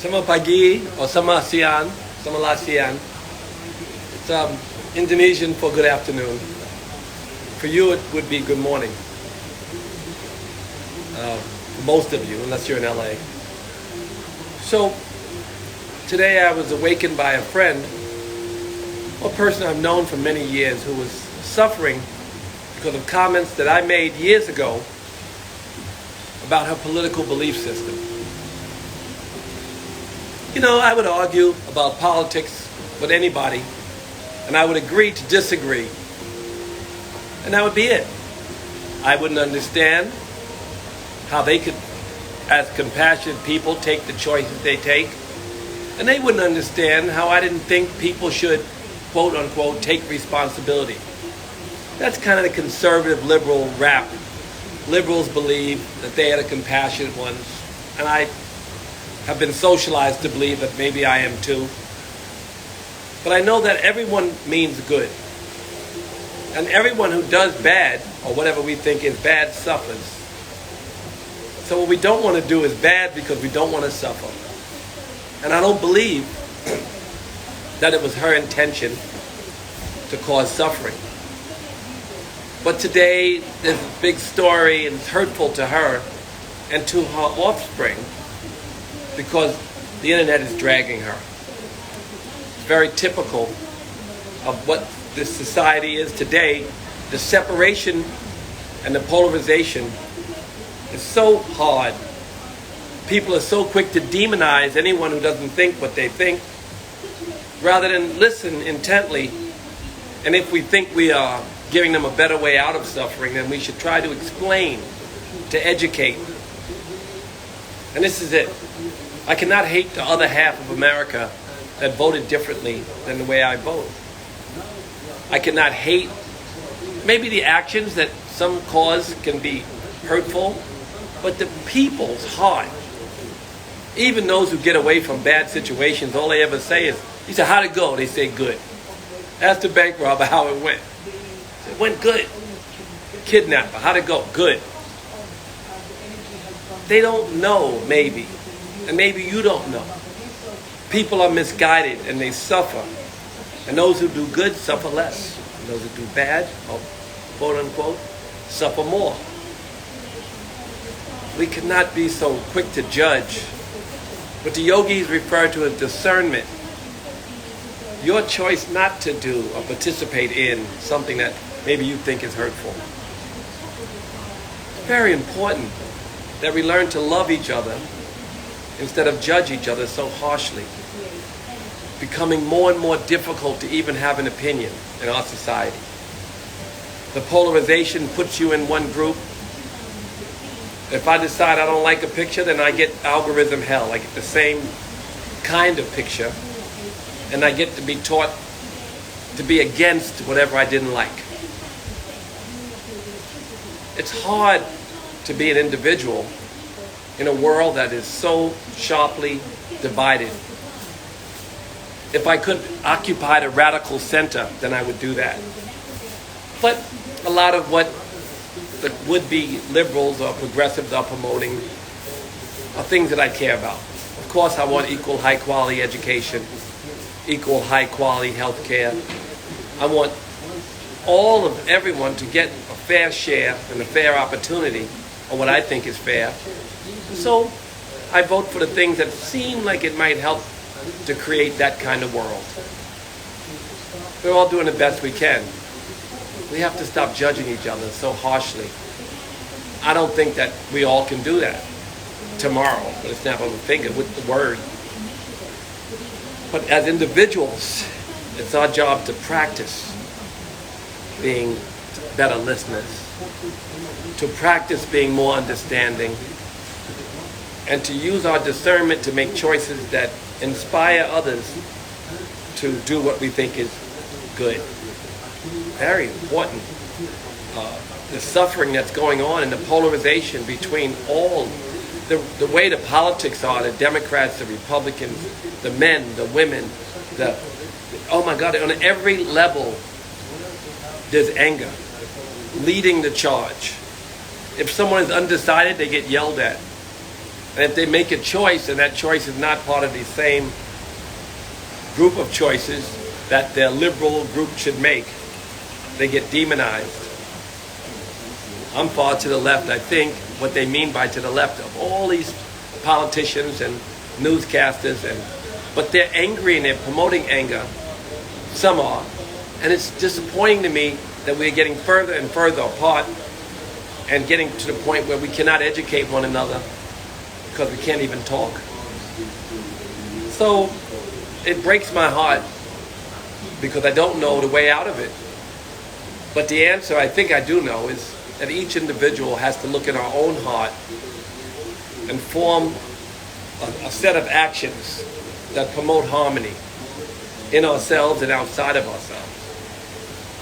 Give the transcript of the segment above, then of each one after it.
Selamat pagi or selamat siang, selamat siang. It's Indonesian for good afternoon. For you, it would be good morning. For most of you, unless you're in LA. So, today I was awakened by a friend, a person I've known for many years, who was suffering because of comments that I made years ago about her political belief system. You know, I would argue about politics with anybody, and I would agree to disagree. And that would be it. I wouldn't understand how they could, as compassionate people, take the choices they take. And they wouldn't understand how I didn't think people should, quote unquote, take responsibility. That's kind of the conservative liberal rap. Liberals believe that they are the compassionate ones. And I have been socialized to believe that maybe I am too. But I know that everyone means good. And everyone who does bad, or whatever we think is bad, suffers. So what we don't want to do is bad because we don't want to suffer. And I don't believe that it was her intention to cause suffering. But today, there's a big story, and it's hurtful to her and to her offspring because the internet is dragging her. It's very typical of what this society is today. The separation and the polarization is so hard. People are so quick to demonize anyone who doesn't think what they think, rather than listen intently. And if we think we are giving them a better way out of suffering, then we should try to explain, to educate. And this is it. I cannot hate the other half of America that voted differently than the way I vote. I cannot hate maybe the actions that some cause can be hurtful, but the people's heart, even those who get away from bad situations, all they ever say is, he said, how'd it go? They say, good. Ask the bank robber how it went. It went good. Kidnapper, how'd it go? Good. They don't know, maybe. And maybe you don't know. People are misguided and they suffer. And those who do good suffer less. And those who do bad, or quote unquote, suffer more. We cannot be so quick to judge. What the yogis refer to as discernment. Your choice not to do or participate in something that maybe you think is hurtful. It's very important that we learn to love each other instead of judge each other so harshly. Becoming more and more difficult to even have an opinion in our society. The polarization puts you in one group. If I decide I don't like a picture, then I get algorithm hell. I get the same kind of picture, and I get to be taught to be against whatever I didn't like. It's hard to be an individual in a world that is so sharply divided. If I could occupy the radical center, then I would do that. But a lot of what the would-be liberals or progressives are promoting are things that I care about. Of course, I want equal high-quality education, equal high-quality health care. I want everyone to get a fair share and a fair opportunity of what I think is fair. So I vote for the things that seem like it might help to create that kind of world. We're all doing the best we can. We have to stop judging each other so harshly. I don't think that we all can do that tomorrow with a snap of a finger with the word. But as individuals, it's our job to practice being better listeners, to practice being more understanding, and to use our discernment to make choices that inspire others to do what we think is good. Very important. The suffering that's going on and the polarization between all, the way the politics are, the Democrats, the Republicans, the men, the women, oh my God, on every level, there's anger leading the charge. If someone is undecided, they get yelled at. And if they make a choice and that choice is not part of the same group of choices that their liberal group should make, they get demonized. I'm far to the left. I think what they mean by to the left of all these politicians and newscasters, but they're angry and they're promoting anger. Some are. And it's disappointing to me that we're getting further and further apart and getting to the point where we cannot educate one another because we can't even talk. So it breaks my heart because I don't know the way out of it. But the answer I think I do know is that each individual has to look in our own heart and form a set of actions that promote harmony in ourselves and outside of ourselves.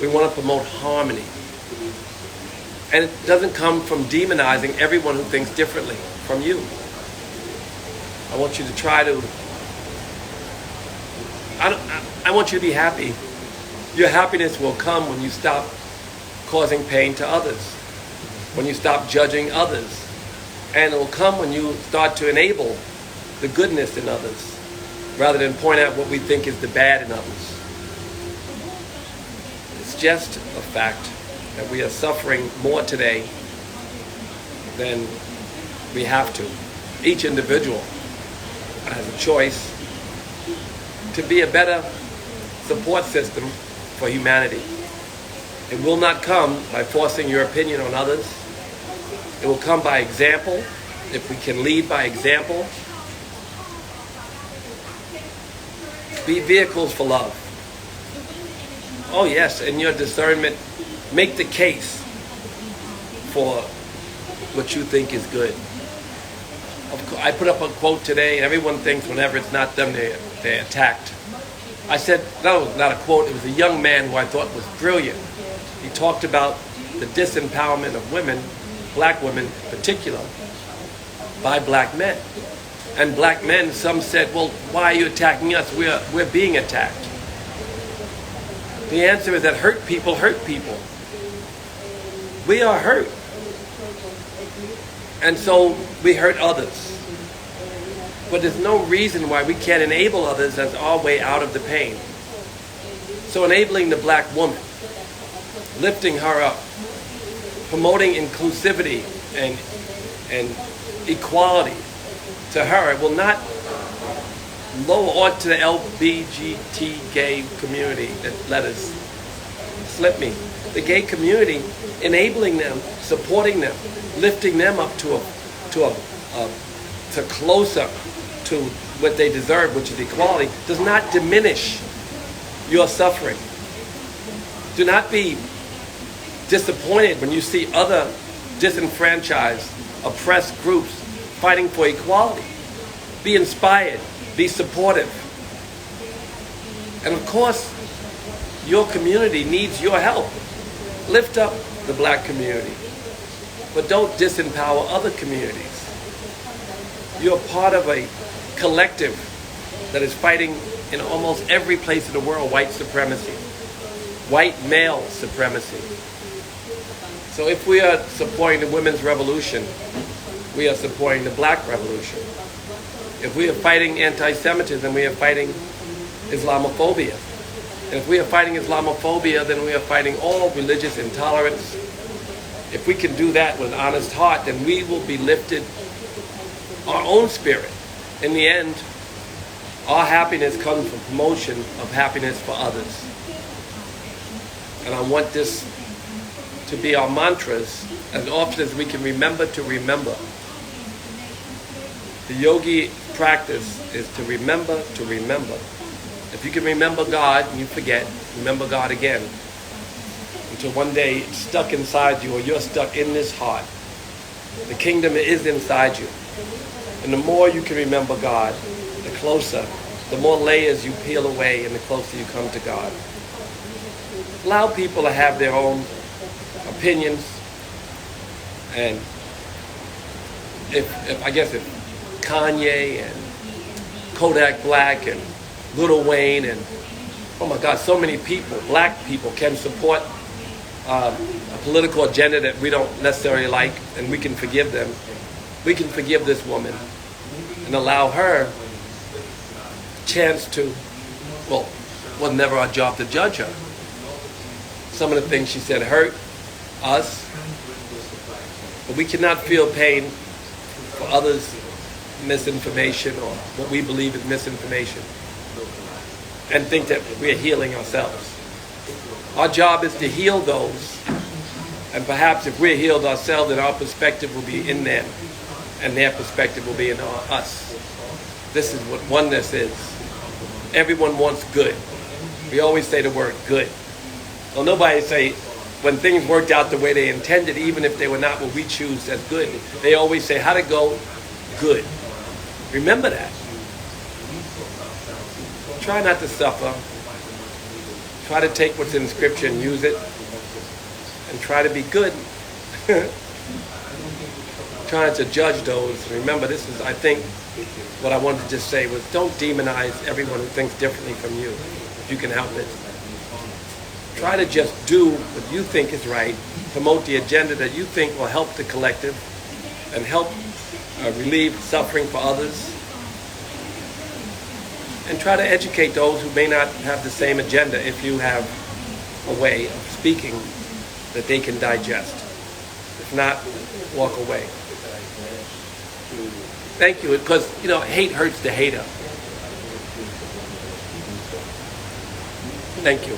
We want to promote harmony. And it doesn't come from demonizing everyone who thinks differently from you. I want you to try to... I want you to be happy. Your happiness will come when you stop causing pain to others, when you stop judging others. And it will come when you start to enable the goodness in others, rather than point out what we think is the bad in others. It's just a fact that we are suffering more today than we have to. Each individual has a choice to be a better support system for humanity. It will not come by forcing your opinion on others. It will come by example, if we can lead by example. Be vehicles for love. Oh yes, in your discernment, make the case for what you think is good. I put up a quote today, and everyone thinks whenever it's not them, they're attacked. I said, no, not a quote, it was a young man who I thought was brilliant. He talked about the disempowerment of women, black women in particular, by black men. And black men, some said, well, why are you attacking us? We're being attacked. The answer is that hurt people hurt people. We are hurt. And so we hurt others. But there's no reason why we can't enable others as our way out of the pain. So enabling the black woman, lifting her up, promoting inclusivity and equality to her, it will not lower, or to the LBGT gay community that let us slip me. The gay community, enabling them, supporting them, lifting them up to closer to what they deserve, which is equality, does not diminish your suffering. Do not be disappointed when you see other disenfranchised, oppressed groups fighting for equality. Be inspired, be supportive. And of course, your community needs your help. Lift up the black community, but don't disempower other communities. You're part of a collective that is fighting in almost every place in the world white supremacy, white male supremacy. So if we are supporting the women's revolution, we are supporting the black revolution. If we are fighting anti-Semitism, we are fighting Islamophobia. And if we are fighting Islamophobia, then we are fighting all religious intolerance. If we can do that with an honest heart, then we will be lifted our own spirit. In the end, our happiness comes from promotion of happiness for others. And I want this to be our mantras as often as we can remember to remember. The yogi practice is to remember to remember. If you can remember God and you forget, remember God again. Until one day it's stuck inside you, or you're stuck in this heart. The kingdom is inside you. And the more you can remember God, the closer, the more layers you peel away and the closer you come to God. Allow people to have their own opinions. And if Kanye and Kodak Black and Lil Wayne and, oh my God, so many people, black people, can support a political agenda that we don't necessarily like, and we can forgive them. We can forgive this woman. and allow her a chance to, well, it was never our job to judge her. Some of the things she said hurt us, but we cannot feel pain for others' misinformation or what we believe is misinformation and think that we're healing ourselves. Our job is to heal those, and perhaps if we're healed ourselves, then our perspective will be in them and their perspective will be in us. This is what oneness is. Everyone wants good. We always say the word good. Well, nobody say when things worked out the way they intended, even if they were not what we choose as good. They always say, how'd it go? Good. Remember that. Try not to suffer. Try to take what's in Scripture and use it. And try to be good. Trying to judge those. Remember, this is, I think, what I wanted to just say was don't demonize everyone who thinks differently from you, if you can help it. Try to just do what you think is right, promote the agenda that you think will help the collective and help relieve suffering for others. And try to educate those who may not have the same agenda if you have a way of speaking that they can digest. If not, walk away. Thank you, because, hate hurts the hater. Thank you.